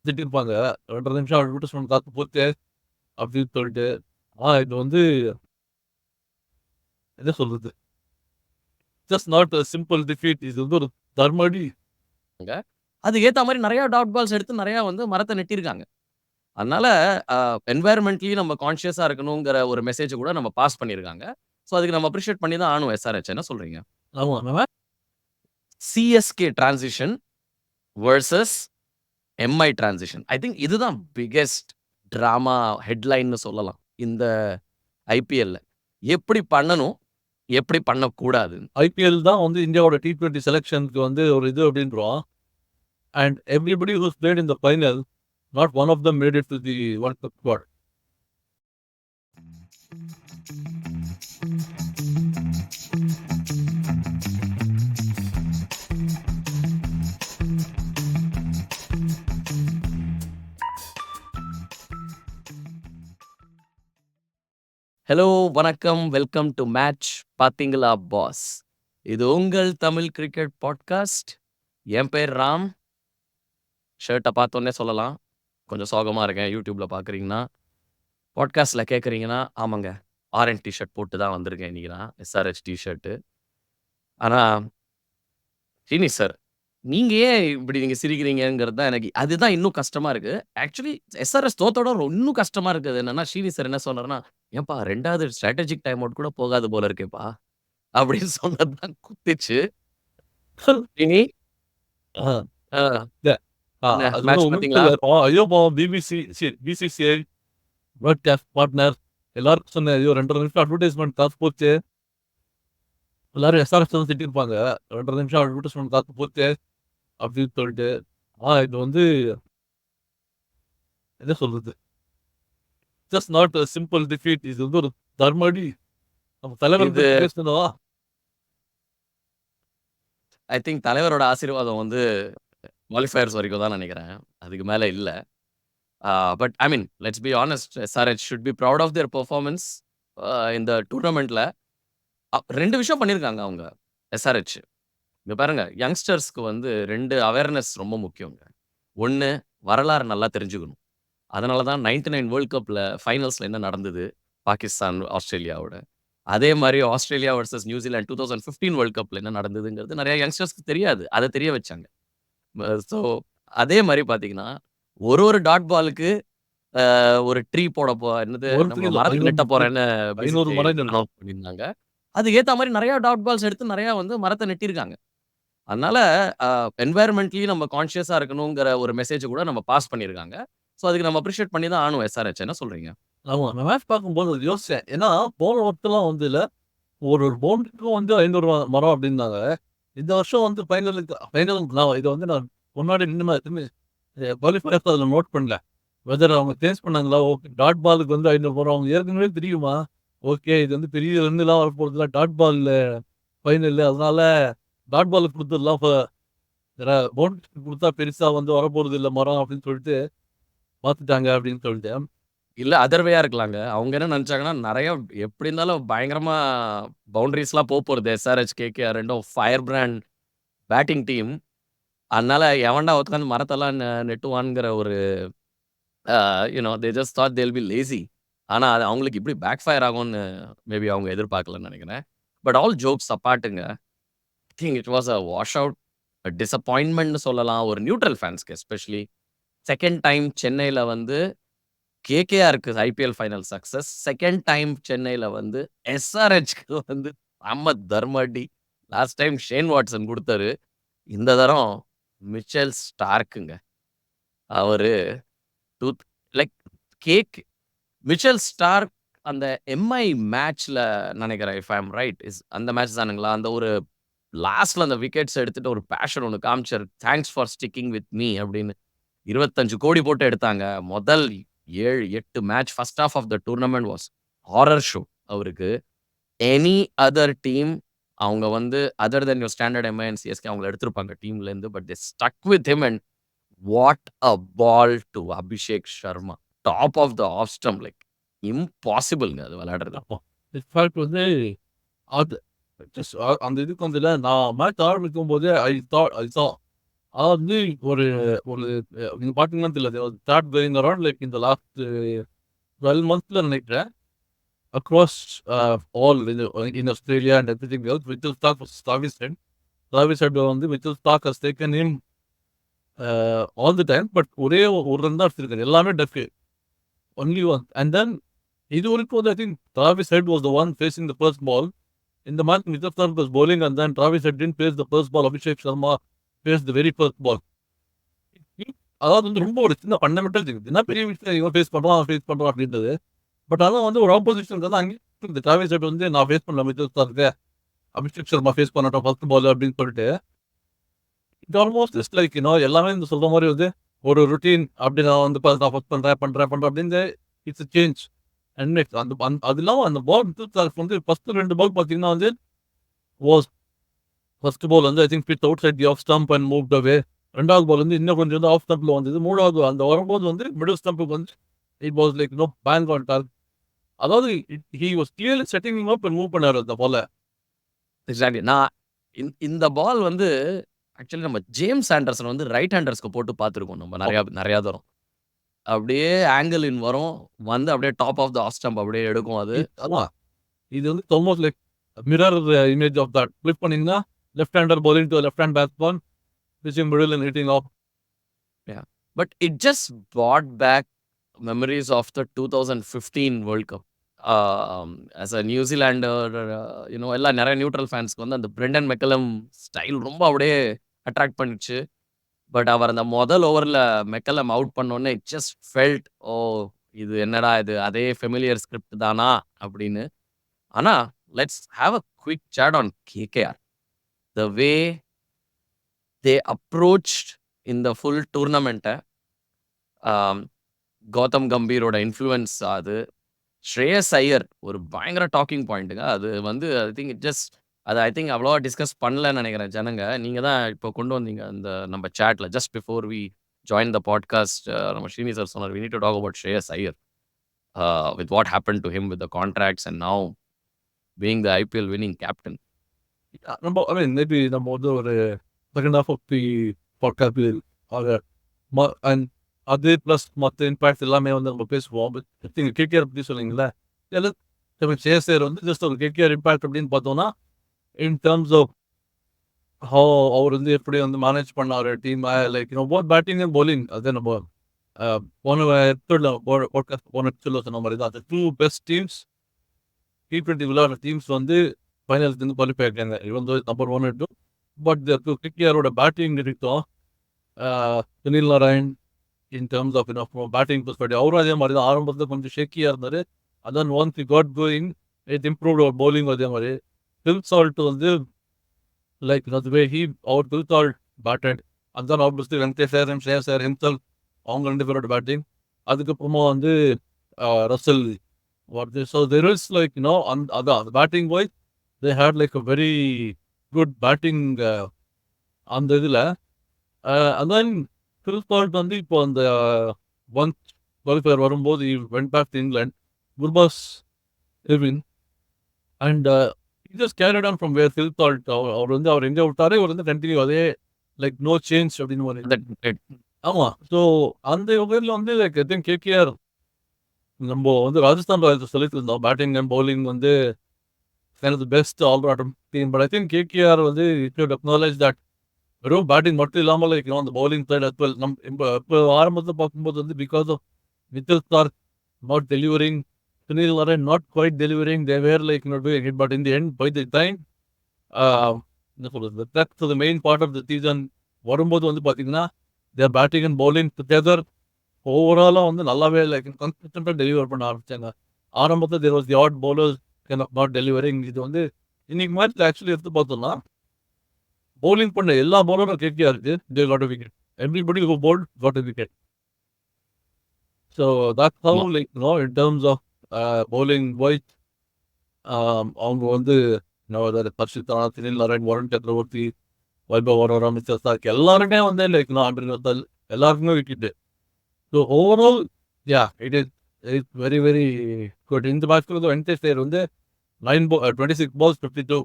திட்டிருப்பாங்க. 2 1/2 நிமிஷம் அட்வர்டைஸ்மென்ட் காத்து போச்சு அப்படின்னு சொல்லிட்டு. இது வந்து என்ன சொல்றது? Just not a simple defeat. இது வந்து ஒரு தர்மடி. அதுக்கு ஏத்த மாரி நெறைய டாட் பால்ஸ் எடுத்து நெறைய வந்து மரத்த நெட்டியிருக்காங்க. அதனால என்வைரன்மென்ட்லி நம்ம கான்ஷியஸா இருக்கணுங்கிற ஒரு மெசேஜ கூட நம்ம பாஸ் பண்ணியிருக்காங்க. ஸோ அதுக்கு நம்ம அப்ரிஷியேட் பண்ணி தான் ஆகணும் எஸ்ஆர்ஹெச். என்ன சொல்றீங்க? ஆமா. நம்ம CSK transition versus Mi transition. I think இதுதான் பிக்கெஸ்ட் டிராமா ஹெட்லைன்னு சொல்லலாம். இந்த ஐபிஎல்ல. எப்படி பண்ணணும்? எப்படி பண்ணக்கூடாது? ஐபிஎல் தான் வந்து இந்தியாவோட T20 செலக்ஷனுக்கு வந்து ஒரு இது அப்படின்றோம். And everybody who's played in the final, not one of them made it to the World Cup squad. Hello, வணக்கம். வெல்கம் டு மேட்ச் பாத்தீங்களா பாஸ். இது உங்கள் தமிழ் கிரிக்கெட் பாட்காஸ்ட். என் பேர் ராம். ஷர்ட்டை பார்த்தோன்னே சொல்லலாம். கொஞ்சம் சோகமா இருக்கேன். யூடியூப்ல பார்க்குறீங்கன்னா, பாட்காஸ்ட்ல கேட்குறீங்கன்னா, ஆமாங்க. ஆரஞ்ச் டிஷர்ட் போட்டு தான் வந்திருக்கேன் இன்னைக்கு நான். SRH T-shirt. ஆனா, ஸ்ரீனி சார், நீங்க ஏன் இப்படி நீங்க சிரிக்கிறீங்கங்கிறது தான் எனக்கு அதுதான் இன்னும் கஷ்டமா இருக்கு. ஆக்சுவலி எஸ்ஆர்எஸ் தோத்தோட இன்னும் கஷ்டமா இருக்குது என்னன்னா, ஸ்ரீனி சார் என்ன சொன்னாருன்னா, "ஏன்பா 2வது ஸ்ட்ராட்டஜிக் டைம் அவுட் கூட போகாது போல இருக்கேப்பா" அப்படின்னு சொன்னது தான் குத்திச்சு. ஸ்ரீனி, ஆ, அ இல்ல. என்ன அது வந்து மேட்ச் ஒண்ணும் பார்த்தீங்களா? இல்ல. ஐயோ பாவம் பிசிசிஐ ப்ராட்காஸ்ட் பார்ட்னர் எல்லாருக்கும் சொன்னேன். ஐயோ 2 1/2 நிமிஷம் அட்வர்டைஸ்மென்ட் காசு போச்சு. எல்லாரும் எஸ்ஆர்எஸ் தான் திட்டிருப்பாங்க. 2 1/2 நிமிஷம் அட்வர்டைஸ்மென்ட் காத்து போச்சு அப்படின்னு சொல்லிட்டு. இது வந்து என்ன சொல்றது? Just not a simple defeat. இது வந்து ஒரு தர்மடி. நம்ம தலைவர் இது பத்தி பேசணும். ஐ திங்க் தலைவரோட ஆசீர்வாதம் வந்து குவாலிஃபயர்ஸ் வரைக்கும் தான் நினைக்கிறேன். அதுக்கு மேல இல்ல. But I mean let's be honest, SRH should be proud of their performance இந்த டூர்னமெண்ட்ல. 2 விஷயம் பண்ணியிருக்காங்க அவங்க எஸ்ஆர்ஹெச். இங்க பாருங்க, யங்ஸ்டர்ஸ்க்கு வந்து 2 அவேர்னஸ் ரொம்ப முக்கியங்க. 1 வரலாறு நல்லா தெரிஞ்சுக்கணும். அதனால தான் 99 வேர்ல்ட் கப்ல ஃபைனல்ஸ்ல என்ன நடந்தது? பாகிஸ்தான், ஆஸ்திரேலியாவோட. அதே மாரி ஆஸ்திரேலியா வெர்சஸ் நியூசிலாந்து 2015 வேர்ல்ட் கப்ல என்ன நடந்ததுங்கிறது நெறைய யங்ஸ்டர்ஸ்க்கு தெரியாது. அத தெரிய வச்சாங்க. ஸோ அதே மாரி பார்த்தீங்கன்னா, ஒரு டாட் பாலுக்கு ஒரு ட்ரீ போட என்னது ஒருத்தருக்கு நம்ம இல்ல மரத்துக்கு 500 நெட்ட போறேன்னு 500 பிசிசிஐ மரங்கள். அனௌன்ஸ் பண்ணியிருந்தாங்க. அதுக்கு ஏத்த மாரி நெறைய டாட் பால்ஸ் எடுத்து நெறைய வந்து மரத்த நெட்டியிருக்காங்க. அதனால என்வைரன்மென்ட்லி நம்ம கான்ஷியஸா இருக்கணுங்கிற ஒரு மெசேஜ கூட நம்ம பாஸ் பண்ணியிருக்காங்க. ஸோ அதுக்கு நம்ம அப்ரிஷியேட் பண்ணி தான் ஆகணும் எஸ்ஆர்ஹெச். என்ன சொல்றீங்க? ஆமா. நான் மேட்ச் பார்க்கும்போது யோசிச்சேன். ஏன்னா போன வருஷம்லாம் வந்து இல்ல, ஒரு பவுண்டரிக்கும் வந்து 500 மரம் அப்படின்னாங்க. இந்த வருஷம் வந்து ஃபைனல் நான் இத வந்து நான் முன்னாடி நின்னு எதுவுமே குவாலிஃபயர்ஸ் அதில நோட் பண்ணல. வெதர் அவங்க சேஞ்ச் பண்ணாங்களா? ஓகே. டாட் பாலுக்கு வந்து 500 மரம் அவங்க ஏற்கனவே தெரியுமா? ஓகே. இது வந்து பெரிய ரன்னுலாம் வரப்போறதில்ல. டாட் பால்ல ஃபைனலு. அதனால டாட் பாலுக்கு குடுத்துடலாம். பவுண்டரிக்கு குடுத்தா பெருசா வந்து வரப்போறதில்ல மரம் அப்படின்னு சொல்லிட்டு பார்த்துட்டாங்க அப்படின்னு சொல்லிட்டு. இல்ல அதர் வேயா இருக்கலாங்க. அவங்க என்ன நெனச்சாங்கன்னா, நெறைய எப்படி இருந்தாலும் பயங்கரமா பவுண்டரீஸ்லாம் போப்போறது. எஸ்ஆர்ஹெச், கேகேஆர் 2ம் ஃபயர் பிராண்ட் பேட்டிங் டீம். அதனால எவன்டா உட்காந்து மரத்தெல்லாம் நெட்டுவான்ங்கிற ஒரு they just thought they'll be lazy. ஆனா அது அவங்களுக்கு இப்படி பேக் ஃபயர் ஆகும்னு மேபி அவங்க எதிர்பார்க்கலன்னு நெனைக்கிறேன். பட் ஆல் ஜோக்ஸ் அப்பார்ட்டுங்க. I think it was a washout, டிசப்பாயின்ட்மென்ட்னு சொல்லலாம். ஒரு நியூட்ரல் ஃபேன்ஸ்க்கு எஸ்பெஷலி. 2ண்ட் டைம் சென்னையில வந்து கேகேஆருக்கு ஐபிஎல் ஃபைனல் சக்சஸ். 2ண்ட் டைம் சென்னையில வந்து எஸ்ஆர்ஹெச்க்கு வந்து செம்ம தர்ம அடி. லாஸ்ட் டைம் ஷேன் வாட்சன் குடுத்தாரு. இந்த தரம் மிச்சல் ஸ்டார்க்குங்க. அவரு டூத் லைக் கேக் மிச்சல் ஸ்டார்க் அந்த எம்ஐ மேட்ச்ல நெனைக்கிறேன். இஃப் ஐ அம் ரைட் அந்த மேட்ச் தானுங்களா? அந்த ஒரு லாஸ்ட்ல அந்த விக்கெட்ஸ் எடுத்துட்டு ஒரு பேஷன் ஒண்ணு காமிச்சாரு. "Thanks for sticking with me" அப்படின்னு. 25,00,00,000 போட்டு எடுத்தாங்க. முதல் 7, 8 match first half of the tournament was horror show அவருக்கு. எனி அதர் டீம் அவங்க வந்து other than your standard MI and CSK அவங்கள எடுத்திருப்பாங்க டீம்லேருந்து. But they stuck with him and what a ball to Abhishek Sharma. Top of the off stump like இம்பாசிபிள்ங்க அது விளையாடுறது. அப்போ இன்ஃபாக்ட் வந்து அது ஜஸ்ட் அந்த இதுக்கு வந்துல நான் மேட்ச் ஆரம்பிக்கும்போதே ஐ சா அதாவது ஒரு ஒரு நீங்க பார்த்தீங்கன்னா தெரியல. ஸ்டார்ட் கோயிங் அரவுண்ட் லைக் இந்த லாஸ்ட் 12 மந்த்ஸ்ல நினைக்கிறேன். Across all in Australia and everything else Mitchell Stark was Travis Head. Travis Head வந்து Mitchell Stark has taken him all the time. But ஒரே ஒரு ரன் தான் அடிச்சிருக்காரு. எல்லாமே டக்கு. Only one. அண்ட் தென் இதுவரைக்கும் வந்து I think Travis Head was the one facing the first ball. In the match, Mitchell Stark was bowling and then Travis Head didn't face the first ball. Abhishek Sharma faced the very first ball. அதாவது வந்து ரொம்ப ஒரு சின்ன fundamental thing. என்ன பெரிய விஷயம் இவன் face பண்றான் அப்படின்றது. பட் அதான் வந்து ஒரு ஆப்போசிஷனுக்கு தான் அங்கே இந்த டிராவிஸ் ஹெட் வந்து நான் ஃபேஸ் பண்ணல மிச்சல் ஸ்டார்க்கு, அபிஷேக் சர்மா ஃபேஸ் பண்ணட்டும் ஃபர்ஸ்ட் பால் அப்படின்னு சொல்லிட்டு இட் ஆல்மோஸ்ட் ஜஸ்ட் லைக் எல்லாமே இந்த சொல்ற மாதிரி வந்து ஒரு ருட்டீன் அப்படி நான் வந்து நான் ஃபர்ஸ்ட் பண்றேன் அப்படின்னு இட்ஸ் சேஞ்ச். அண்ட் நெக்ஸ்ட் அது இல்லாமல் அந்த பால் மிச்சல் ஸ்டார்க் வந்து ஃபர்ஸ்ட் 2 பால் பார்த்தீங்கன்னா வந்து வாஸ் ஃபர்ஸ்ட் பால் வந்து I think pitched outside the off stump and moved away. 2வது பால் வந்து இன்னும் கொஞ்சம் வந்து ஆஃப் ஸ்டம்பில் வந்தது. 3வது அந்த வரும்போது வந்து மிடில் ஸ்டம்புக்கு வந்து it was like bang on target. அதாவது he was clearly setting up and move பண்ணாரு அந்த பாலை. எக்ஸாக்ட்லி. நான் இந்த பால் வந்து ஆக்சுவலி நம்ம ஜேம்ஸ் ஆண்டர்சன் வந்து ரைட் ஹேண்டர்ஸ்க்கு போட்டு பார்த்துருக்கோம் நம்ம நிறையா தூரம். அப்படியே ஆங்கிள் இன் வரும், வந்து அப்படியே top of the off stump அப்படியே எடுக்கும் அது. அதான் இது வந்து almost like mirror image of that. Click பண்ணீங்கன்னா left hander bowling to left hand batsman pitching middle and hitting off. But it just brought back memories of the 2015 World Cup. As a New Zealander, எல்லா நிறைய neutral ஃபேன்ஸ்க்கு வந்து அந்த Brendan McCullum style ரொம்ப அப்படியே attract பண்ணிச்சு. But அவர் அந்த முதல் ஓவரில் மெக்கலம் அவுட் பண்ணோன்னே இட் ஜஸ்ட் ஃபெல்ட், ஓ இது என்னடா இது அதே ஃபெமிலியர் ஸ்கிரிப்ட் தானா அப்படின்னு. ஆனால் let's have a quick chat on KKR. The way they approached இந்த ஃபுல் டூர்னமெண்ட்டை, கௌதம் கம்பீரோட இன்ஃப்ளூயன்ஸ், அது ஸ்ரேயஸ் ஐயர் ஒரு பயங்கர டாக்கிங் பாயிண்ட்டுங்க. அது வந்து ஐ திங்க் இட் ஜஸ்ட் அது ஐ திங்க் அவ்வளோவா டிஸ்கஸ் பண்ணலன்னு நினைக்கிறேன் ஜனங்க. நீங்கள் தான் இப்போ கொண்டு வந்தீங்க அந்த நம்ம சேட்டில் just before we join the podcast. நம்ம ஸ்ரீனி சார் சொன்னார் we need to talk about Shreyas Iyer with what happen to him with the contracts and now being the IPL winning captain. நம்ம ஐ மீன் மேபி நம்ம வந்து ஒரு second half of the podcast and அது plus மற்ற impact எல்லாமே வந்து நம்ம பேசுவோம். பட் நீங்கள் கேகேஆர் பற்றி சொன்னீங்களே, சேசர் வந்து ஜஸ்ட் ஒரு கேகேஆர் இம்பேக்ட் அப்படின்னு பார்த்தோம்னா இன் டர்ம்ஸ் ஆஃப் ஹவு அவர் வந்து எப்படி வந்து மேனேஜ் பண்ணார் team, like both batting and bowling. அது நம்ம போன எபிசோட்ல பாட்காஸ்ட் போன எபிசோட்ல சொன்ன மாதிரி தான். அந்த 2 பெஸ்ட் டீம்ஸ் T20 விளையாடுற டீம்ஸ் வந்து ஃபைனல்ஸ் வந்து குவாலிஃபை ஆகிட்டாங்க. இவன் நம்பர் 1 and 2. பட் கேகேஆரோட பேட்டிங் இருக்கட்டும், Sunil Narine in terms of batting perspective அவரும் அதே மாதிரி தான். ஆரம்பத்தில் கொஞ்சம் ஷேக்கியாக இருந்தார். அதான் once we got going it improved அவர் bowling. அதே மாதிரி ஃபில் சால்ட் வந்து லைக் the way he அவர் ஃபில் சால்ட் பேட்டட். அதுதான் obviously Venkatesh and Shreyas Iyer himself அவங்க 2 பேரோட பேட்டிங். அதுக்கப்புறமா வந்து ரசல் வருது. ஸோ தெர் இஸ் லைக் அதான் batting wise they had like a very good batting அந்த இதில். அதான் ஃபில் சால்ட் வந்து இப்போ அந்த ஒன்ஸ் குவாலிஃபயர் வரும்போது went back to England, Gurbaz even and just carried on from where Phil Salt. அவர் வந்து அவர் எங்கே விட்டாரே அவர் வந்து கண்டினியூ அதே லைக் நோ சேஞ்ச் அப்படின்னு ஒரு. ஆமாம். ஸோ அந்த வகையில் வந்து லைக் ஐ திங்க் கேகேஆர் நம்ம வந்து ராஜஸ்தான் ராயல்ஸ் சொல்லிட்டு இருந்தோம் பேட்டிங் அண்ட் bowling வந்து the best all-rounder team. But I think KKR வந்து இட் ஷுட் அக்னாலேஜ் தட் வெறும் பேட்டிங் மட்டும் இல்லாமல் லைக் அந்த bowling சைட் அஸ் வெல். இப்போ ஆரம்பத்தில் பார்க்கும்போது வந்து because of Mitchell Starc not delivering, Sunil Narine not quite delivering, they were like doing it. But in the end by the time என்ன சொல்கிறது that's the main part of the season வரும்போது வந்து பார்த்தீங்கன்னா their batting and bowling together ஓவராலாக வந்து நல்லாவே like கன்சிஸ்டண்டாக deliver பண்ண ஆரம்பிச்சாங்க. ஆரம்பத்தில் there was the odd bowlers not delivering. இது வந்து இன்னைக்கு மேட்ச் ஆக்சுவலி எடுத்து பார்த்தோம்னா bowling பண்ண எல்லா bowlரும் கேகேஆருக்கு they got a wicket. Everybody who bowled got a wicket. So that's how like in terms of bowling wise அவங்க வந்து ஹர்ஷித் ராணா, சுனில் நாராயண், வருண் சக்கரவர்த்தி, வைபவ் வரோரா, மிச்சல் ஸ்டார்க் எல்லாருமே வந்து லைக் எல்லாருக்குமே wicket. So overall it is very very good. இந்த மேட்ச்க்கு வந்து வெங்கடேஷ் ஐயர் வந்து 26 balls 52.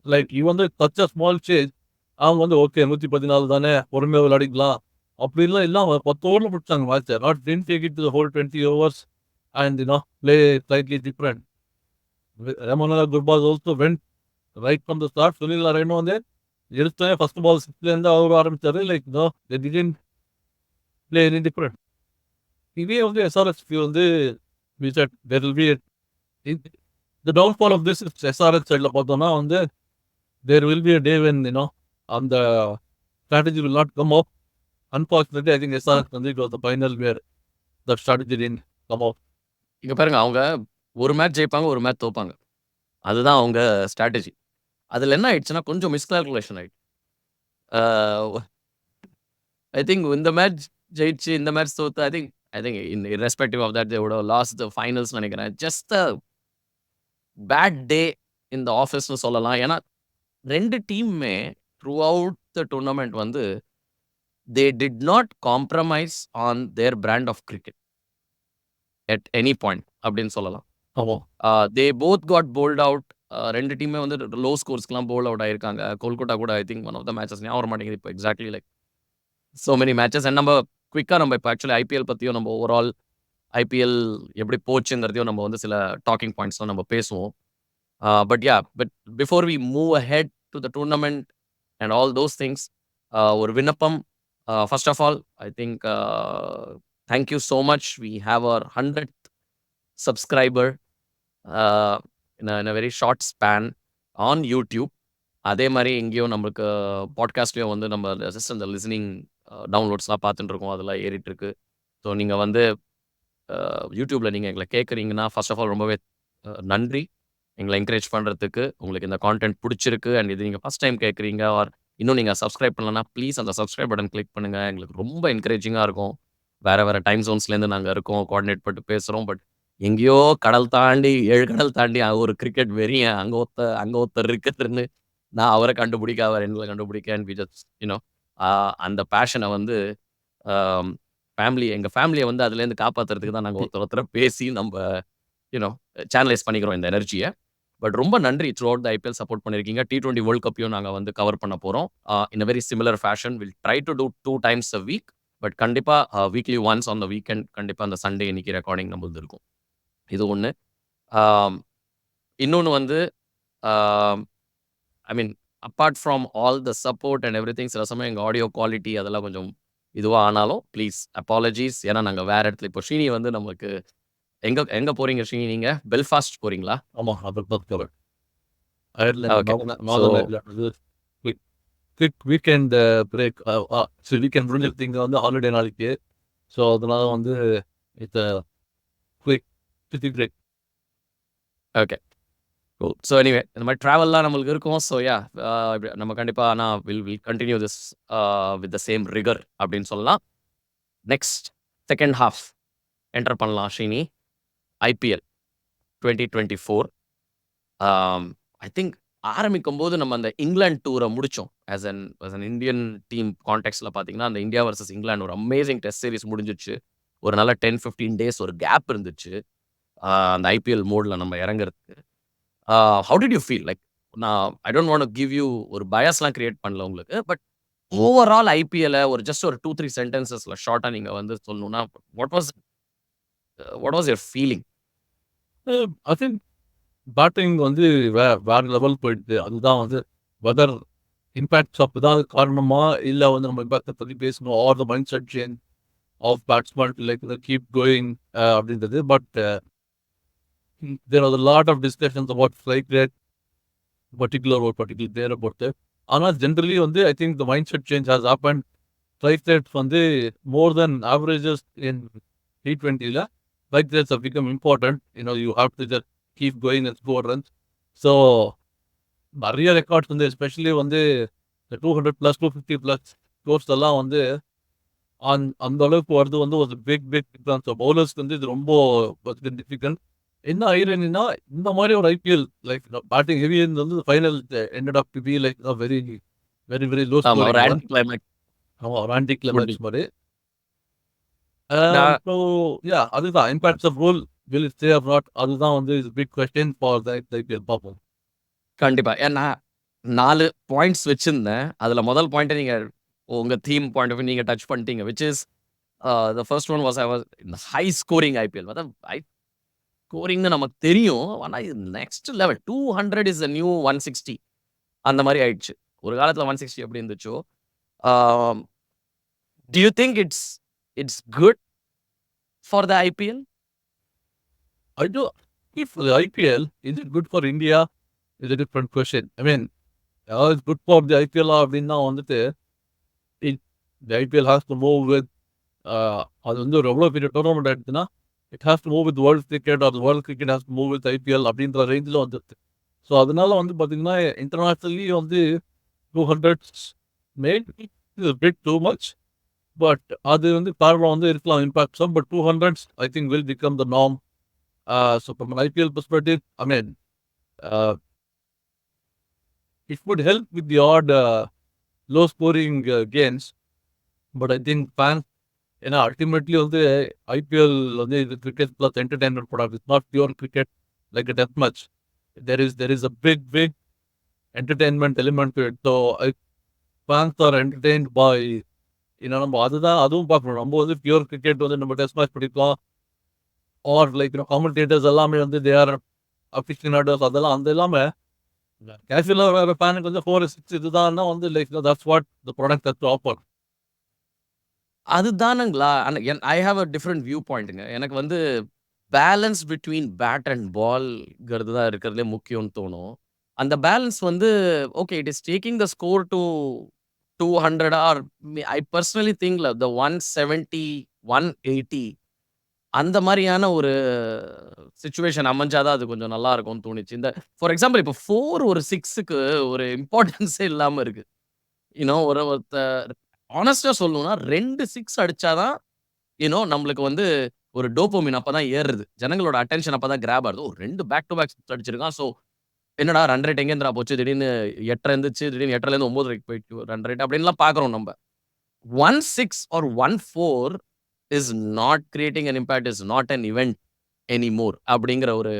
லைக் he வந்து such a small change. அவங்க வந்து ஓகே 114 தானே பொறுமையா விளையாடிக்கலாம் அப்படிலாம் எல்லாம் 10 ஓவரில் முடிச்சாங்க match. Not tend take it to whole 20 overs and play slightly different. Rahmanullah Gurbaz also went right from the start. Sunil நாராயணும் வந்து எடுத்தோடனே ஃபர்ஸ்ட் பால் 6லேருந்து அவர் ஆரம்பிச்சாரு. Like they didn't play any different. இதே வந்து எஸ்ஆர்எஸ்க்கு வந்து we said there will be the downfall of this is SRH சைடில் பார்த்தோம்னா வந்து there will be a day when அந்த strategy will not come up. Unfortunately, I think SRH வந்து it was the final where the strategy didn't come out. இங்க பாருங்க, அவங்க ஒரு match ஜெயிப்பாங்க, ஒரு மேட்ச் தோப்பாங்க. அதுதான் அவங்க ஸ்ட்ராட்டஜி. அதுல என்ன ஆயிடுச்சுன்னா, கொஞ்சம் மிஸ்கால்குலேஷன் ஆயிடுச்சு. ஐ திங்க் இந்த மேட்ச் ஜெயிச்சு, இந்த மேட்ச் தோத்து, I think irrespective of that they would have lost the finals நினைக்கிறேன். Just a bad day in the officeனு சொல்லலாம். ஏன்னா 2 டீமுமே throughout the tournament வந்து they did not compromise on their brand of cricket at any point அப்படின்னு சொல்லலாம். ஆமாம். they both got bowled out. 2 டீமே வந்து low ஸ்கோர்ஸ்க்குலாம் போல் out ஆயிருக்காங்க. கொல்கட்டா கூட I think one of the matches ஞாபகம் வர மாட்டேங்குது இப்போ exactly like so many matches. And நம்ம குயிக்காக நம்ம இப்போ ஆக்சுவலி ஐபிஎல் பற்றியும் நம்ம ஓவரால் ஐபிஎல் எப்படி போச்சுங்கிறதையும் நம்ம வந்து சில டாக்கிங் பாயிண்ட்ஸ்லாம் நம்ம பேசுவோம். But before we move ahead to the tournament and all those things, ஒரு விண்ணப்பம். First of all I think thank you so much. We have our 100th subscriber in a very short span on YouTube. அதே மாதிரி இங்கேயும் நம்மளுக்கு பாட்காஸ்ட்லேயும் வந்து நம்ம just அந்த listening டவுன்லோட்ஸ்லாம் பார்த்துட்டு இருக்கோம், அதெல்லாம் ஏறிட்டு இருக்கு. ஸோ நீங்கள் வந்து யூடியூப்பில் நீங்கள் எங்களை கேட்குறீங்கன்னா ஃபர்ஸ்ட் ஆஃப் ஆல் ரொம்பவே நன்றி எங்களை என்கரேஜ் பண்ணுறதுக்கு. உங்களுக்கு இந்த கான்டென்ட் பிடிச்சிருக்கு அண்ட் இது நீங்கள் ஃபஸ்ட் டைம் கேட்குறீங்க ஆர் இன்னும் நீங்கள் சப்ஸ்கிரைப் பண்ணலன்னா ப்ளீஸ் அந்த சப்ஸ்கிரைப் பட்டன் கிளிக் பண்ணுங்கள். எங்களுக்கு ரொம்ப என்கரேஜிங்காக இருக்கும். வேறு டைம் ஜோன்ஸ்லேருந்து நாங்கள் இருக்கோம், கோஆர்டினேட் பண்ணிட்டு பேசுகிறோம். பட் எங்கேயோ கடல் தாண்டி 7 கடல் தாண்டி ஒரு கிரிக்கெட் வெறியன் அங்கே ஒருத்தர் இருக்குன்னு நான் அவரை கண்டுபிடிக்க, அவர் எங்களை கண்டுபிடிக்க அண்ட் வி ஜஸ்ட் அந்த பேஷனை வந்து எங்கள் ஃபேமிலியை வந்து அதுலேருந்து காப்பாற்றுறதுக்கு தான் நாங்கள் ஒருத்தரை பேசி நம்ம சேனலைஸ் பண்ணிக்கிறோம் இந்த எனர்ஜியை. பட் ரொம்ப நன்றி. Throughout the IPL support பண்ணியிருக்கீங்க. T20 வேர்ல்ட் கப்பையும் நாங்கள் வந்து கவர் பண்ண போகிறோம் in a very similar fashion. Will try to do 2 times a week. பட் கண்டிப்பாக weekly once on the weekend கண்டிப்பாக அந்த சண்டே இன்னைக்கு ரெக்கார்டிங் நம்மளுது இருக்கும். இது ஒன்று. இன்னொன்று வந்து I mean apart from all the support and everything, சில சமயம் எங்கள் ஆடியோ குவாலிட்டி அதெல்லாம் கொஞ்சம் இதுவாக ஆனாலும் ப்ளீஸ் அப்பாலஜிஸ். ஏன்னா நாங்கள் வேறு இடத்துல இப்போ ஸ்ரீனி வந்து நமக்கு எங்கே போகிறீங்க ஸ்ரீனி? நீங்கள் பெல்ஃபாஸ்ட் போகிறீங்களா? ஆமாம், அது Okay. Ireland quick weekend break. So weekend முடிஞ்சிருந்தீங்க வந்து ஹாலிடே நாளைக்கு. ஸோ அதனால வந்து it's quick city break. Okay cool. So anyway இந்த மாதிரி ட்ராவல்லாம் நம்மளுக்கு இருக்கும். ஸோ நம்ம கண்டிப்பாக ஆனால் will continue this with the same rigour அப்படின்னு சொல்லலாம். நெக்ஸ்ட் செகண்ட் ஹாஃப் என்டர் பண்ணலாம் ஸ்ரீனி. ஐபிஎல் 2024 ஐ திங்க் ஆரம்பிக்கும் போது நம்ம அந்த இங்கிலாந்து டூரை முடித்தோம். ஆஸ் அன் இந்தியன் டீம் கான்டெக்ட்ஸில் பார்த்தீங்கன்னா அந்த இந்தியா வர்சஸ் இங்கிலாந்து ஒரு அமேசிங் டெஸ்ட் சீரிஸ் முடிஞ்சிச்சு. ஒரு நல்ல 10-15 டேஸ் ஒரு கேப் இருந்துச்சு அந்த ஐபிஎல் மோடில் நம்ம இறங்குறதுக்கு. How did you feel? Like நான் I don't want to give you ஒரு பயஸ்லாம் கிரியேட் பண்ணல உங்களுக்கு. பட் ஓவரால் ஐபிஎல்லை ஒரு ஜஸ்ட் ஒரு 2-3 சென்டென்சஸில் ஷார்ட்டாக நீங்கள் வந்து சொல்லணும்னா what was your feeling? I think batting வந்து வேற லெவல் போயிடுது. அதுதான் வந்து வெதர் இம்பேக்ட்ஸ் ஆஃப் தான் காரணமா இல்லை வந்து நம்ம இம்பேக்டை பற்றி பேசணும் or the mindset change of batsman like keep going அப்படின்றது. But there was a lot of discussions about strike rate, particular player about it. ஆனால் ஜென்ரலி வந்து I think the mindset change has happen. Strike rates வந்து more than averages in T20ல strike rates have become important. You have to just keep going and score runs. So நிறைய records வந்து especially வந்து 200+, 250+ scores எல்லாம் வந்து அந்த அளவுக்கு வருது வந்து ஒரு பிக் டிஃபரன்ஸ். பவுலர்ஸ்க்கு வந்து இது ரொம்ப டிஃபிகல்ட். என்ன ஐரனினா இந்த மாதிரி ஒரு ஐபிஎல் லைக் பேட்டிங் ஹெவி வந்து final ended up to be like very very very low score. ஆமாம், ஒரு ஆன்டி கிளைமேக்ஸ் மாதிரி. ஸோ அதுதான் impacts of rule will stay or not, அதுதான் வந்து big question for the IPL. பார்ப்போம் கண்டிப்பா. ஏன்னா 4 பாயிண்ட்ஸ் வச்சிருந்தேன். அதுல முதல் பாயிண்ட்ட நீங்க உங்க தீம் பாயிண்ட் ஆஃப் வியூ நீங்க டச் பண்ணிட்டீங்க. Which is the first one was high scoring IPL. அதான் ஹை ஸ்கோரிங்ன்னு நமக்கு தெரியும். ஆனா இது next level. 200 is the new 160 அந்த மாரி ஆயிடுச்சு. ஒரு காலத்துல 160 எப்படி இருந்துச்சோ. ஆம், do you think it's good for the IPL? I do. If for the IPL, is it good for India? Is a different question. I mean, it's good for the IPL அப்படின்னா வந்துட்டு the IPL has to move with அது வந்து ஒரு எவ்வளோ பெரிய tournament ஆயிடுச்சுன்னா it has to move with world cricket or world cricket has to move with IPL அப்படின்ற ரேஞ்சில் வந்துடுது. ஸோ அதனால வந்து பார்த்தீங்கன்னா இன்டர்நேஷ்னலி வந்து 200 made bit too much. But அது வந்து காரணம் வந்து இருக்கலாம் impact some. But 200 I think will become the norm. So from an IPL perspective, I mean, it would help with the odd low scoring games. But I think fans, ஏன்னா ultimately வந்து IPL வந்து இது cricket plus entertainment product. It's not pure cricket like a death match. there is a big entertainment element to it. So fans are entertained by, நம்ம அதுவும் பார்க்கணும். நம்ம வந்து pure cricket வந்து நம்ம டெஸ்ட் மேட்ச் படிக்கலாம். ஆர் லைக் காமெண்டேட்டர்ஸ் எல்லாமே வந்து தே ஆர் அஃபிஷியனாடர்ஸ். அதெல்லாம் அந்த இல்லாமல் கேஷுவலாக வேறு ஃபேனுக்கு வந்து 4-6 இதுதான் வந்து like that's what the product that's offer. அதுதானுங்களா? I have a different view பாயிண்ட்டுங்க. எனக்கு வந்து பேலன்ஸ் பிட்வீன் பேட் அண்ட் பால்ங்கிறது தான் இருக்கிறதுலே முக்கியம்னு தோணும். அந்த பேலன்ஸ் வந்து okay it is taking the score to 200 or I personally think the 170, 180 அந்த மாதிரியான ஒரு சிச்சுவேஷன் அமைஞ்சாதான் அது கொஞ்சம் நல்லா இருக்கும்னு தோணுச்சு. இந்த ஃபார் எக்ஸாம்பிள் இப்போ 4 ஒரு 6க்கு ஒரு இம்பார்ட்டன்ஸே இல்லாம இருக்கு. ஒருத்தர் ஆனஸ்டா சொல்லணும்னா 2 6 அடிச்சாதான் நம்மளுக்கு வந்து ஒரு டோபோமின் அப்பதான் ஏறுது. ஜனங்களோட அட்டென்ஷன் அப்பதான் கிராப் ஆகுது. 2 பேக் டு பேக் 6 அடிச்சிருக்கான். ஸோ என்னடா ரன் ரேட் எங்கேருந்துடா போச்சு? திடீர்னு 8 இருந்துச்சு. திடீர்னு 8லேருந்து 9 வரைக்கும் போயிட்டு ரன் ரேட் அப்படின்லாம் பார்க்குறோம் நம்ம. 1-6 or 1-4 is not creating an impact, is not an event anymore அப்படிங்கிற ஒரு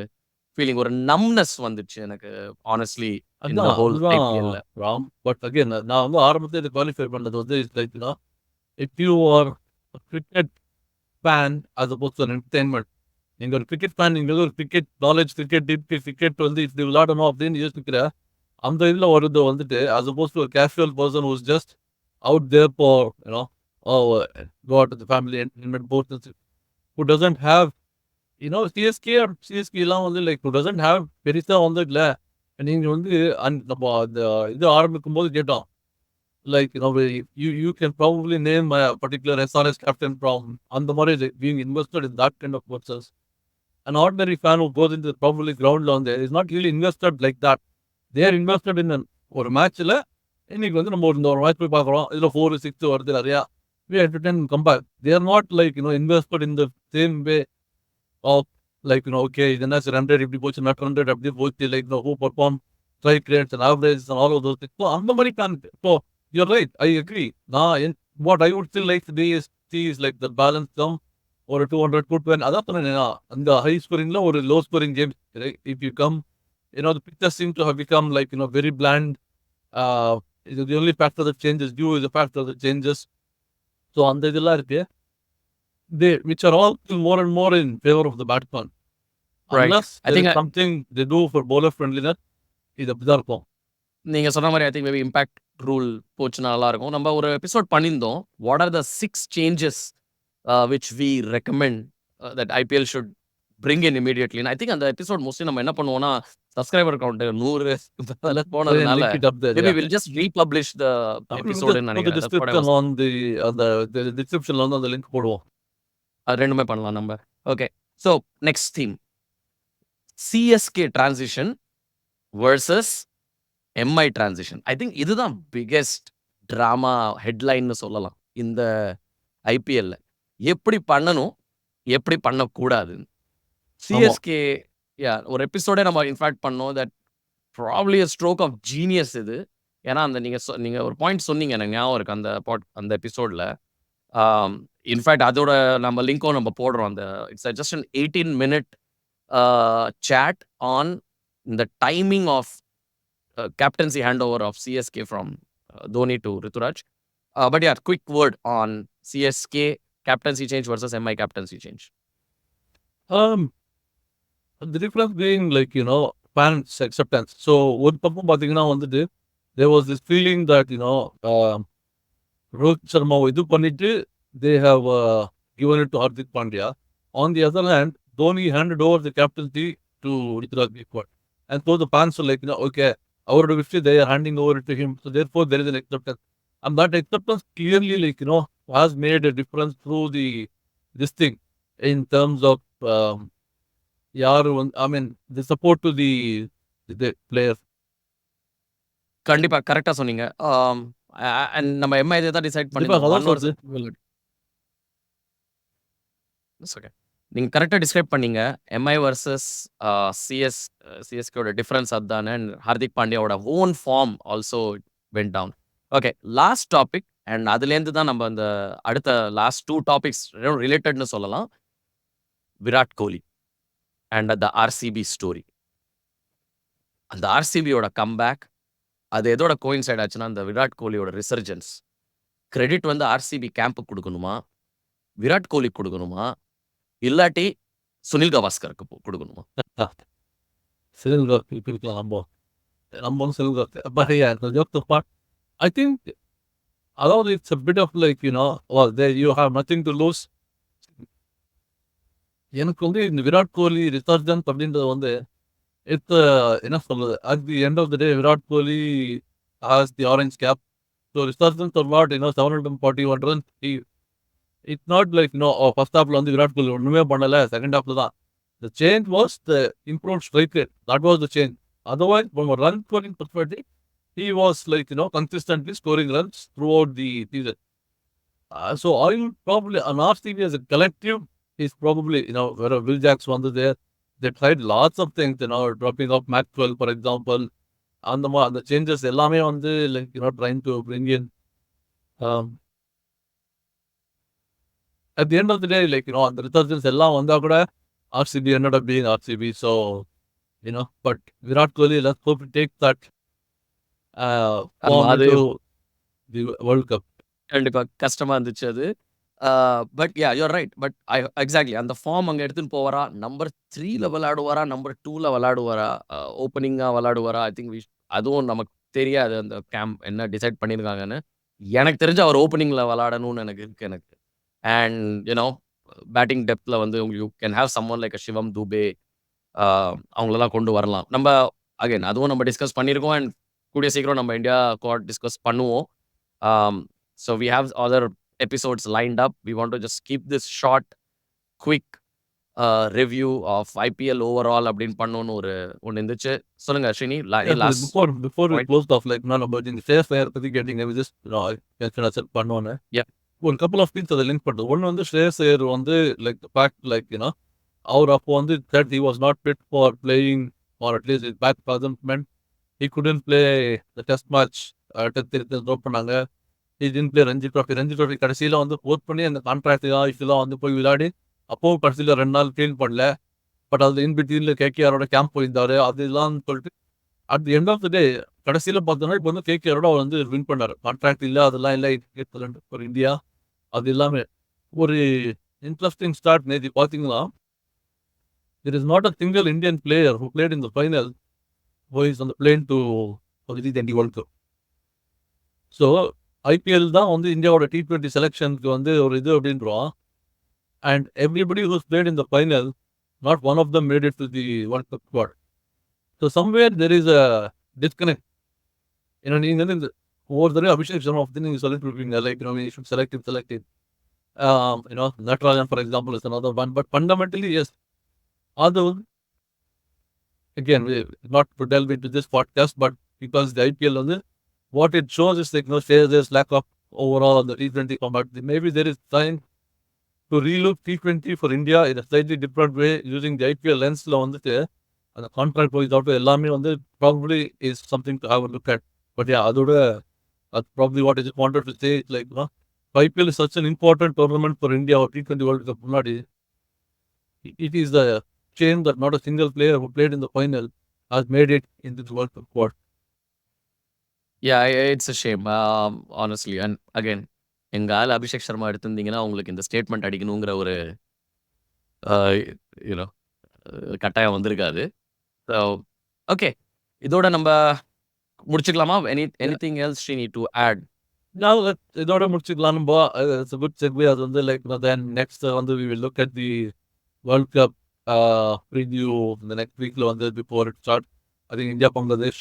ஃபீலிங், ஒரு நம்னஸ் வந்துச்சு எனக்கு ஹானஸ்ட்லி இன் த ஹோல் ஐபிஎல்ல. ராம், பட் அகைன் நான் வந்து ஆரம்பத்தில் இதை குவாலிஃபை பண்ணது வந்து லைக்னா if you are cricket fan as opposed to an entertainment. நீங்க ஒரு கிரிக்கெட் ஃபேன், நீங்க ஒரு கிரிக்கெட் நாலேஜ், கிரிக்கெட் வந்து இது விளையாடணும் அப்படின்னு யோசிக்கிற அந்த இதில் வருது வந்துட்டு as opposed to a casual person who's just out there for go out to the family entertainment portions, who doesn't have CSK எல்லாம் வந்து லைக் who doesn't have பெருசா வந்து இல்லை. நீங்க வந்து நம்ம அந்த இது ஆரம்பிக்கும் போது கேட்டோம் like you can probably name a particular SRS captain from அந்த மாதிரி being invested in that kind of process. An ordinary fan who goes into the probably ground on there is not really invested like that. They are invested in ஒரு மேட்ச்ல இன்னைக்கு வந்து நம்ம இந்த ஒரு match போய் பார்க்குறோம், இதுல 4-6 வருது நிறையா, we entertain and come back. They are not like invested in the same way of like okay இது என்ன 100 இப்படி போச்சு, not 100 அப்படி போச்சு, like who perform strike rates and averages and all of those things. So அந்த மாதிரி காமிச்சு. So you're right, I agree. What I would still like to see is like the balance come ஒரு 200 220. அதான் சொன்னேன், அந்த high ஸ்கோரிங்ல ஒரு low scoring game. If you come, the picture seems to have become like very bland. The only factor that changes you is the factor that changes. So அந்த இதெல்லாம் இருக்கு, which are all more and more in favor of the batsman. Right. Unless I there think is something they do for bowler friendliness, இது அப்படிதான் இருக்கும். நீங்க சொன்ன மாதிரி I think maybe impact rule போச்சுன்னா நல்லா இருக்கும். நம்ம ஒரு எபிசோட் பண்ணியிருந்தோம், what are the 6 changes which we recommend that IPL should bring in immediately. I think அந்த எபிசோட் மோஸ்ட்லி நம்ம என்ன பண்ணுவோம்னா சப்ஸ்கிரைபர் கவுண்ட் 100 போனதுனால Link it up there, maybe yeah. Will just republish the We will episode just put the நினைக்கிறேன். description on the descriptionல வந்து அந்த link போடுவோம். அது ரெண்டுமே பண்ணலாம் நம்ம. Okay, so next theme CSK transition versus Mi transition. I think இதுதான் biggest drama ஹெட்லைன்னு சொல்லலாம் இந்த ஐபிஎல்ல. எப்படி பண்ணணும், எப்படி பண்ணக்கூடாது. சிஎஸ்கே ஒரு எபிசோடே நம்ம இன்ஃபேக்ட் பண்ணோம், that probably a stroke of genius இது. ஏன்னா அந்த நீங்க ஒரு பாயிண்ட் சொன்னீங்க, எனக்கு ஞாபகம் இருக்கு அந்த எபிசோட்ல. இன்ஃபேக்ட் அதோட நம்ம லிங்க்கும் நம்ம போடுறோம். அந்த it's just an 18-minute chat on the timing of captaincy handover of CSK from Dhoni to Rituraj. But yeah, quick word on CSK captaincy change versus MI captaincy change. Um, the difference being like, parents' acceptance. So, ஒரு பக்கம் பார்த்தீங்கன்னா வந்துட்டு, there was this feeling that, Rohit சர்மாவை இது பண்ணிட்டு, they have given it to Hardik Pandya. On the other hand, Dhoni handed over the captaincy to Ruturaj Gaikwad. And so the fans are like, okay, அவரோட விஷயம் they are handing over it to him. So therefore, there is an acceptance. And that acceptance clearly, like, has made a difference through this thing in terms of, the support to the players. கண்டிப்பா கரெக்டா சொன்னீங்க. And நம்ம MI இதை தான் decide கண்டிப்பா பண்ணிருந்தோம். அதான் சொல்றது. ஓகே. நீங்க கரெக்டா டிஸ்கிரைப் பண்ணீங்க. MI வர்சஸ் CSKோட டிஃபரன்ஸ் அதானே. அண்ட் ஹார்திக் பாண்டியாவோட own form also went down. Okay, last topic. And அதுலேருந்து தான் நம்ம அந்த அடுத்த லாஸ்ட் 2 டாபிக்ஸ் ரிலேட்டட்னு சொல்லலாம். Virat Kohli and the RCB story. அந்த RCBயோட கம்பேக் அது எதோட கோயின்சைட் ஆச்சுன்னா, அந்த விராட் கோலியோட ரிசர்ஜன்ஸ். கிரெடிட் வந்து RCB கேம்புக்கு கொடுக்கணுமா, விராட் கோலிக்கு கொடுக்கணுமா, இல்லாட்டி சுனில் கவாஸ்கருக்கு கொடுக்கணுமா? சிறுங்க இருக்கலாம் நம்ம வந்து சிறுங்க. But yeah, the joke apart, I think, அதாவது it's a bit of like, well, there you have nothing to lose. எனக்கு வந்து இந்த விராட் கோலி ரிசர்ஜன்ஸ் அப்படின்றது வந்து என்ன சொல்றது, at the end of the day, Virat Kohli has the orange cap. So resurgence or not, 741 runs. It's not like, first halfல வந்து விராட் கோலி ஒண்ணுமே பண்ணல, செகண்ட் ஹாஃப்ல தான். The change was the improved strike rate. That was the change. Otherwise, from a run scoring perspective, he was like, consistently scoring runs throughout the season. So I will probably, an RCB as a collective is probably, where Will Jacks was there. They tried lots of things, dropping off Maxwell, for example. அந்த changes எல்லாமே வந்து like, trying to bring in. At the end of the day, like, அந்த resurgence எல்லாம் வந்தா கூட RCB ended up being RCB. So, but Virat Kohli, let's hope he takes that form into the World Cup. கண்டிப்பா கஷ்டமா இருந்துச்சு அது. But yeah, you're right. But exactly அந்த form அங்கே எடுத்துன்னு போவாரா, நம்பர் 3ல விளையாடுவாரா, நம்பர் 2ல விளையாடுவாரா, ஓப்பனிங்காக விளையாடுவாரா? ஐ திங்க் அதுவும் நமக்கு தெரியாது அந்த கேம்ப் என்ன டிசைட் பண்ணியிருக்காங்கன்னு. எனக்கு தெரிஞ்சு அவர் ஓப்பனிங்கில் விளையாடணும்னு எனக்கு. அண்ட் பேட்டிங் டெப்த்தில் வந்து you can have someone like Shivam Dube, அவங்களெல்லாம் கொண்டு வரலாம். நம்ம அகைன் அதுவும் நம்ம டிஸ்கஸ் பண்ணியிருக்கோம். அண்ட் கூடிய சீக்கிரம் நம்ம இந்தியா குவாட் டிஸ்கஸ் பண்ணுவோம். So we have other episodes lined up. We want to just keep this short, quick review of IPL overall அப்படின்னு பண்ணணும்னு ஒன்று இருந்துச்சு. சொல்லுங்க Srini. Before we closed off, like, நான் about இந்த Shreyas Iyer பத்தி கேட்டீங்க, we just, பண்ணுவோன்னு. Yeah. ஒரு couple of things அதை லிங்க் பண்ணுறது. ஒன்று வந்து Shreyas Iyer வந்து like the fact, like, அவர் அப்போ வந்து that he was not fit for playing, or at least his back wasn't meant. He couldn't play the test match. Drop பண்ணாங்க. He didn't play Ranji trophy கடைசியில் வந்து post பண்ணி அந்த contract இஷ்யூலாம் வந்து போய் விளையாடி அப்போவும் கடைசியில் 2 நாள் க்ளீன் பண்ணல. பட் அது இன்பிட்வீனில் KKRோட கேம்ப் போயிருந்தாரு. அதெல்லாம் சொல்லிட்டு at the end of the day கடைசியில் பார்த்தோன்னா இப்போ வந்து KKRோட அவர் வந்து வின் பண்ணார். கான்ட்ராக்ட் இல்லை, அதெல்லாம் இல்லை ஃபார் இந்தியா. அது எல்லாமே ஒரு இன்ட்ரெஸ்டிங் ஸ்டார்ட். நேற்று பார்த்தீங்கன்னா, there is not a single Indian player who played in the final who is on the plane to the T20 World Cup. So IPL தான் வந்து இந்தியாவோட T20 செலெக்ஷனுக்கு வந்து ஒரு இது அப்படின்றோம். And everybody who's played in the final, not one of them made it to the World Cup squad. So somewhere there is a disconnect. நீங்க வந்து இந்த ஒவ்வொரு தடவை அபிஷேக் சர்மா பற்றி நீங்கள் சொல்லிட்டு இருப்பீங்க, like, we should select it. Natarajan, for example, is another one. But fundamentally, yes, அது again, not to delve into this podcast, but because the IPL வந்து what it shows is like, there's lack of overall on the T20 format. Maybe there is time to relook T20 for India in a slightly different way using the IPL lensல வந்துட்டு அந்த contract போய் எல்லாமே வந்து probably is something to have a look at. But yeah, that's probably what I just wanted to say. Like, IPL is such an important tournament for India, or T20 World Cup முன்னாடி. It is the shame that not a single player who played in the final has made it into the World Cup squad. Yeah it's a shame honestly. And again எங்க ஆள் அபிஷேக் சர்மா எடுத்திருந்தீங்கன்னா, உங்களுக்கு இந்த statement அடிக்கணுங்கிற ஒரு you know கட்டாயம் வந்திருக்காது. So okay. இதோட நம்ப முடிச்சுக்கலாமா? Anything else she need to add? Now இதோட முடிச்சுக்கலாம் நம்ப. It's a good segue. அது வந்து லைக் then next வந்து we will look at the World Cup preview the next weekல வந்து before it starts. I think India Bangladesh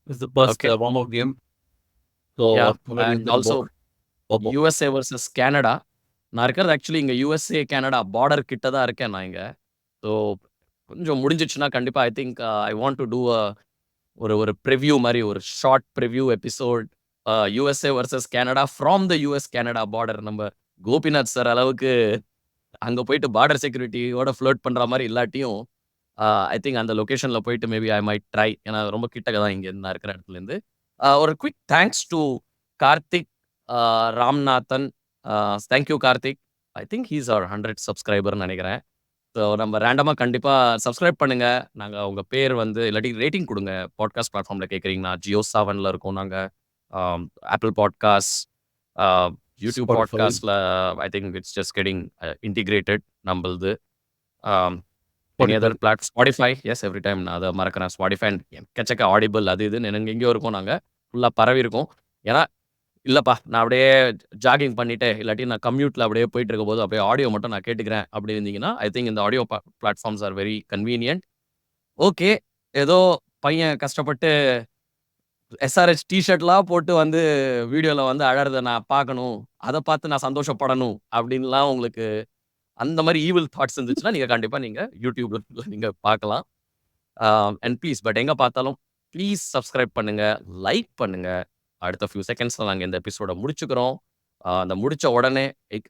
is the first okay. warm-up game. So யா முன்னாடி and வந்து also நம்ம USA versus Canada. நான் இருக்கிறது actually இங்க USA, Canada border கிட்ட தான் இருக்கேன் நான் இங்க. ஸோ கொஞ்சம் முடிஞ்சிச்சுன்னா கண்டிப்பா I think I want to do ஒரு ப்ரிவ்யூ மாரி ஒரு short preview episode USA versus Canada from the US Canada border. நம்ம கோபிநாத் சார் அளவுக்கு அங்க போயிட்டு பார்டர் செக்யூரிட்டியோட ஃப்ளர்ட் பண்ற மாரி இல்லாட்டியும் ஐ திங்க் அந்த லொகேஷன்ல போயிட்டு மேபி ஐ மைட் ட்ரை. ஏன்னா ரொம்ப கிட்டக்க தான் இங்க நான் இருக்கிற இடத்துல இருந்து. ஒரு quick thanks to Karthik Ramnathan. Thank you Karthik. I think he's அவர் 100 சப்ஸ்கிரைபர்னு நினைக்கிறேன். ஸோ நம்ம ரேண்டமா கண்டிப்பா சப்ஸ்கிரைப் பண்ணுங்க. நாங்க உங்க பேர் வந்து இல்லாட்டி ரேட்டிங் குடுங்க. பாட்காஸ்ட் பிளாட்ஃபார்ம்ல கேட்குறீங்கன்னா, ஜியோ சாவன்ல இருக்கோம் நாங்க. Apple podcast, uh YouTube Spotify. பாட்காஸ்ட்ல I think it's just getting integrated நம்பள்து. Um any Spotify. Other Spotify. Yes every time நான் அத மறக்கிறேன். Spotify அண்ட் எக்கச்சக்க ஆடிபிள் அது இதுன்னு எங்கெங்கேயோ இருக்கோம் நாங்க. ஃபுல்லா பரவி இருக்கோம். ஏன்னா இல்லப்பா நான் அப்படியே ஜாகிங் பண்ணிட்டு, இல்லாட்டி நான் கம்யூட்ல அப்படியே போயிட்டு இருக்கும்போது அப்படியே ஆடியோ மட்டும் நான் கேட்டுக்கிறேன் அப்படி இருந்தீங்கன்னா, ஐ திங்க் இந்த audio platforms are very convenient. Okay. ஏதோ பையன் கஷ்டப்பட்டு எஸ்ஆர்ஹெச் டீ ஷர்ட்லாம் போட்டு வந்து வீடியோல வந்து அழறத நான் பார்க்கணும். அத பார்த்து நான் சந்தோஷப்படணும் அப்படின்லாம் உங்களுக்கு அந்த மாரி ஈவில் தாட்ஸ் இருந்துச்சுன்னா, நீங்க கண்டிப்பா நீங்க YouTubeல நீங்க பார்க்கலாம். அண்ட் ப்ளீஸ் பட் எங்க பார்த்தாலும் ப்ளீஸ் சப்ஸ்கிரைப் பண்ணுங்க, லைக் பண்ணுங்க. அடுத்த ஃபியூ செகண்ட்ஸ்ல நாங்க இந்த எபிசோட முடிச்சுக்கிறோம். அந்த முடிச்ச உடனே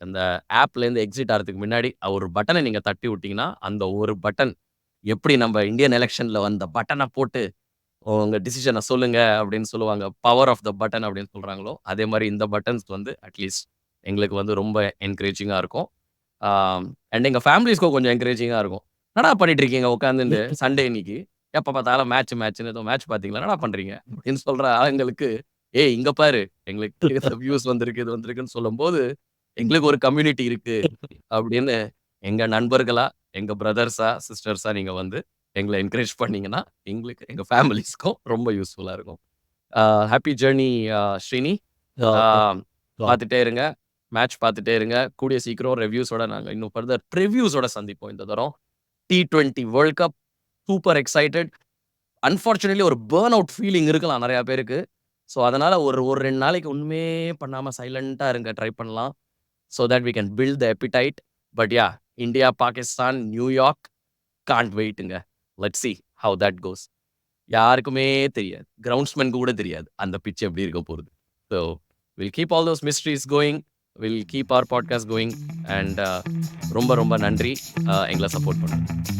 அந்த ஆப்லேருந்து எக்ஸிட் ஆறதுக்கு முன்னாடி ஒரு பட்டன நீங்க தட்டி விட்டீங்கன்னா, அந்த ஒரு பட்டன் எப்படி நம்ம இந்தியன் எலக்ஷன்ல வந்த பட்டன போட்டு உங்க டிசிஷன சொல்லுங்க அப்படின்னு சொல்லுவாங்க. பவர் ஆஃப் த பட்டன் அப்படின்னு சொல்றாங்களோ, அதே மாரி இந்த பட்டன்ஸ் வந்து அட்லீஸ்ட் எங்களுக்கு வந்து ரொம்ப என்கரேஜிங்கா இருக்கும். அண்ட் எங்க ஃபேமிலீஸ்க்கும் கொஞ்சம் என்கரேஜிங்கா இருக்கும். "என்னடா பண்ணிட்டு இருக்கீங்க உட்காந்துண்டு சண்டே இன்னைக்கு? எப்ப பார்த்தாலும் மேட்ச்ன்னு ஏதோ மேட்ச் பார்த்தீங்களா? என்னடா பண்றீங்க?" அப்படின்னு சொல்ற ஆளுங்களுக்கு, "ஏய் இங்க பாரு எங்களுக்கு இந்த வியூஸ் வந்திருக்கு, இது வந்திருக்குன்னு" சொல்லும்போது, எங்களுக்கு ஒரு கம்யூனிட்டி இருக்கு அப்படின்னு எங்க நண்பர்களா, எங்க பிரதர்ஸா, சிஸ்டர்ஸா நீங்க வந்து எங்கள என்கரேஜ் பண்ணீங்கன்னா, எங்களுக்கு எங்க ஃபேமிலீஸ்க்கும் ரொம்ப யூஸ்ஃபுல்லா இருக்கும். Happy journey Srini. ஆ பார்த்துட்டே இருங்க. மேட்ச் பார்த்துட்டே இருங்க. கூடிய சீக்கிரம் ரிவ்யூஸோட நாங்க இன்னும் ஃபர்தர் ப்ரிவ்யூஸோட சந்திப்போம் இந்த தரம். T20 world cup super excited. Unfortunately ஒரு பர்ன் அவுட் ஃபீலிங் இருக்கலாம் நெறைய பேருக்கு. ஸோ அதனால ஒரு ஒரு 2 நாளைக்கு ஒண்ணுமே பண்ணாம சைலன்ட்டா இருங்க. ட்ரை பண்ணலாம். So that we can build the appetite. But yeah India, Pakistan, New York can't வெயிட்ங்க. Let's see how that goes. யாருக்குமே தெரியாது. கிரவுண்ட்ஸ்மேன்க்கு கூட தெரியாது. அந்த பிட்ச் எப்படி இருக்க போகுது. So we'll keep all those mysteries going. We'll keep our podcast going. And ரொம்ப ரொம்ப நன்றி. எங்கள சப்போர்ட் பண்ணுங்க.